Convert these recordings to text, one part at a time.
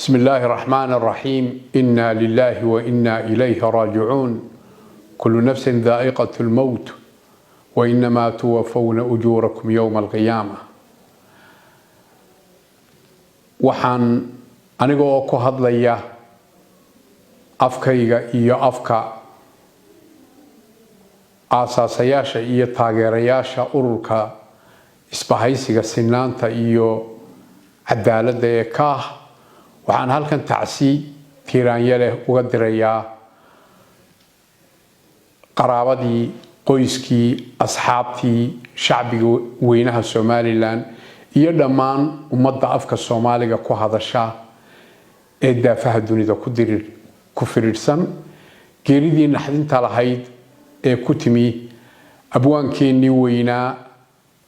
بسم الله الرحمن الرحيم إنا لله وإنا إليه راجعون كل نفس ذائقة الموت وإنما توفون أجوركم يوم القيامة waxaan anigoo ku hadlaya afkayga iyo afka aasaasayaasha iyo taageerayaasha ururka isbahaysiga sinaanta iyo cadaaladda ee ka waxaan halkan tacsi tiiraanya leh uga dirayaa qaraabadii qoyskii asxaabtii shacbiga weynaha Somaliland iyo dhammaan ummadda afka Soomaaliga ku hadasha ee daafaha dunida ku firiirsan geeridii naxdinta lahayd ee ku timi abwaankeenii weynaa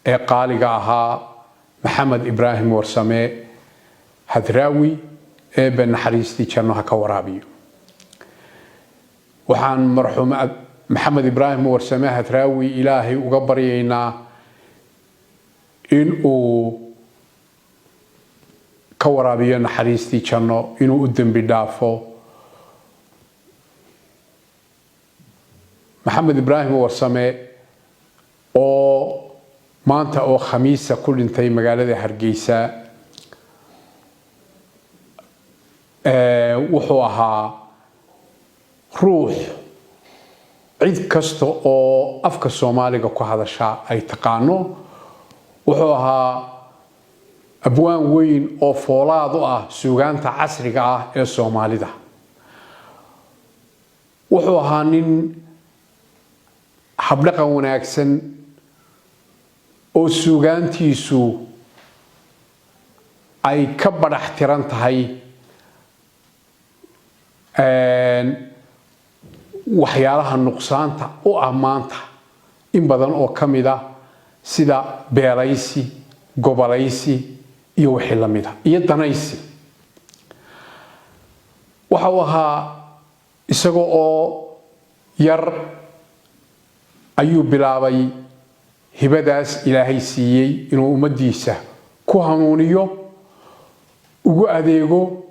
ee qaaliga ahaa Maxamed Ibraahim Warsame Hadraawi ee banaxariistii jannaha ka waraabiyo waxaan marxuum Maxamed Ibraahim Warsame Hadraawi Ilaahay uga baryaynaa in uu ka waraabiyo naxariistii janno inuu u dambi dhaafo Maxamed Ibraahim Warsame oo maanta oo khamiisa ku dhintay magaalada Hargeysa wuxuu ahaa ruux cid kasta oo afka Soomaaliga ku hadasha ay taqaano wuxuu ahaa abwaan weyn oo foolaad u ah suugaanta casriga ah ee Soomaalida wuxuu ahaa nin habdhaqan wanaagsan oo suugaantiisu ay ka badax tiran tahay waxyaalaha nuqsaanta u ah maanta in badan oo kamid ah sida beelaysi gobolaysi iyo wixii la mid ah iyo danaysi waxa uu ahaa isagoo oo yar ayuu bilaabay hibadaas Ilaahay siiyay inuu ummadiisa ku hanuuniyo ugu adeego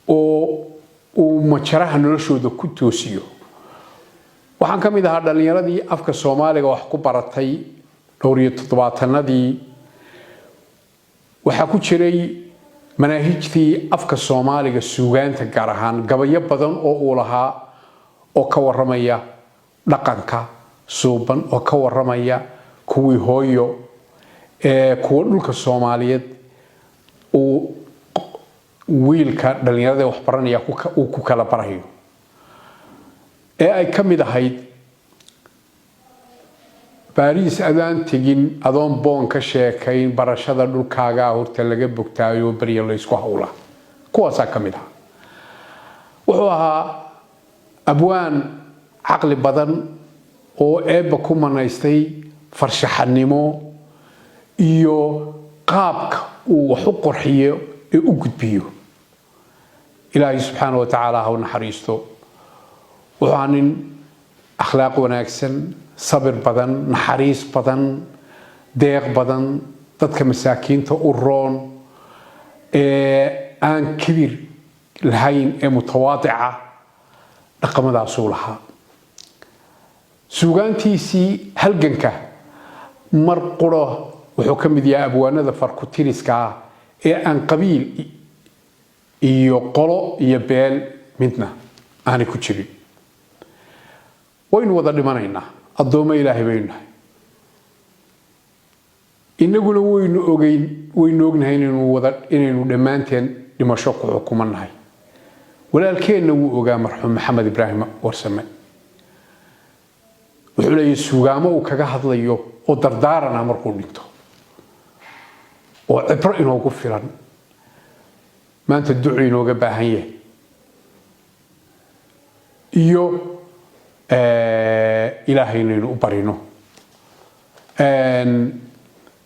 oo majaraha noloshooda ku toosiyo waxaan ka mid ahaa dhalinyaradii afka Soomaaliga wax ku baratay dhowr iyo 70-nadii waxa ku jiray manaahijtii afka Soomaaliga suugaanta gaar ahaan gabayo badan oo uu lahaa oo ka waramaya dhaqanka suuban oo ka waramaya kuwii hooyo ee kuwa dhulka Soomaaliyeed oo wiilka dhalinyarada wax baranaya uu ku kala barayo ee ay kamid ahayd Paris adaan tegin adoon boon ka sheekayn barashada dhulkaaga horta laga bogtaayo bariyo la isku hawla kuwaas kamid ah wuxuu ahaa abwaan aqli badan oo eeba ku manaystay farshaxanimo iyo qaabka uu wax u qurxiyo ee u gudbiyo Ilaahay subhanahu wa ta'ala ha naxariisto waxaan akhlaaq wanaagsan sabir badan naxariis badan deeq badan dadka masaakiinta u roon ee aan kibir lahayn ee mutawaadica dhaqamadaas uu lahaa suugaantiisii halganka mar quro wuxuu ka mid yahay abwaanada farkutiriska ee aan qabiil iyo qolo iyo beel midna aan ku jirin waynu wada dhimanaynaa adooma Ilaahay baynu nahay inaguna waynu ognahay inaynu dhamaanteen dhimasho ku xukumanahay walaalkeena wuu ogaa marxuum Maxamed Ibraahim Warsame wuxuu leeyahay suugaamo uu kaga hadlayo oo dardaarana markuu dhinto oo cibro inoogu filan maanta duco inooga baahan yahay iyo Ilaahay inaynu u barino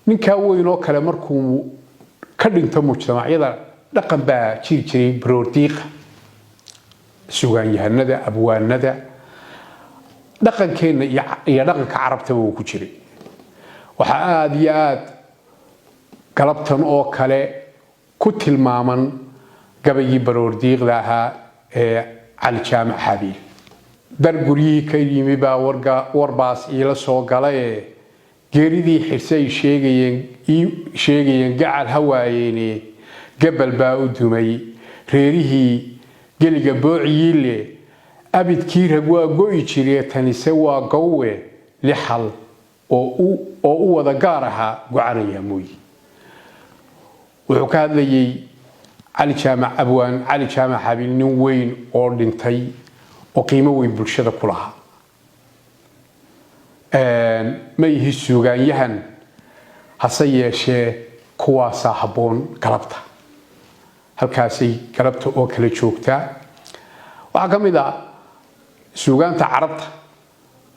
ninka weyn oo kale markuu ka dhinto mujtamacyada dhaqan baa jiray baroordiiqa suugaan yahanada abwaanada dhaqankeena iyo dhaqanka carabta uu ku jiray waxa aad iyo aad galabtan oo kale ku tilmaaman gabayii baroordiiqda ahaa ee cali jaamac xabiil dar guryihii ka yimi baa warbaas iila soo galay geeridii xirse ay sheegayeen gacal hawaayeene gabal baa u dumay reerihii geliga boociile abidkii rag waa go'i jiree tanise waa gowwe lixal oo u wada gaar ahaa gocanaya mooyi wuxuu ka hadlayay cali jaamac abwaan cali jaamac xabiil nin weyn oo dhintay oo qiimo weyn bulshada ku lahaa ma yihi suugaanyahan hase yeeshee kuwaasaa habboon galabta halkaasay galabta oo kala joogtaa waxaa ka mid ah suugaanta carabta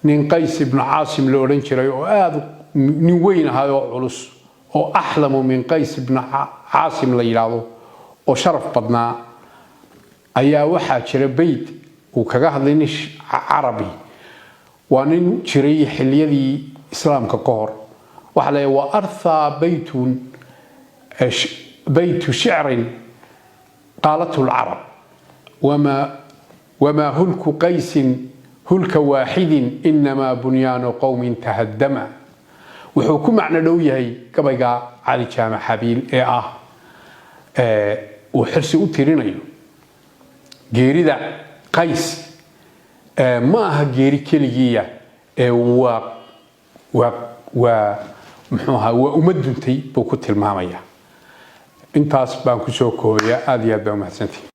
nin qays ibnu caasim la odhan jiray oo aada nin weyn ahaa oo culus oo axlamu min qays ibnu caasim la yidhaahdo oo sharaf badnaa ayaa waxaa jira beyd uu kaga hadlay nin carabi waa nin jiray xilliyadii islaamka ka hor waxaa leeyahay wa arthaa baytu shicrin qaalatu lcarab wamaa hulku qaysin hulka waaxidin inamaa bunyaanu qowmin tahaddama wuxuu ku macno dhow yahay gabayga cali jaamac xabiil ee ah uu xirsi u tirinayo geerida qays ma aha geeri keligiiya ee muxuu ahaa waa uma duntay buu ku tilmaamaya intaas baan ku soo koobaya aad iyo aad baa umahadsantihi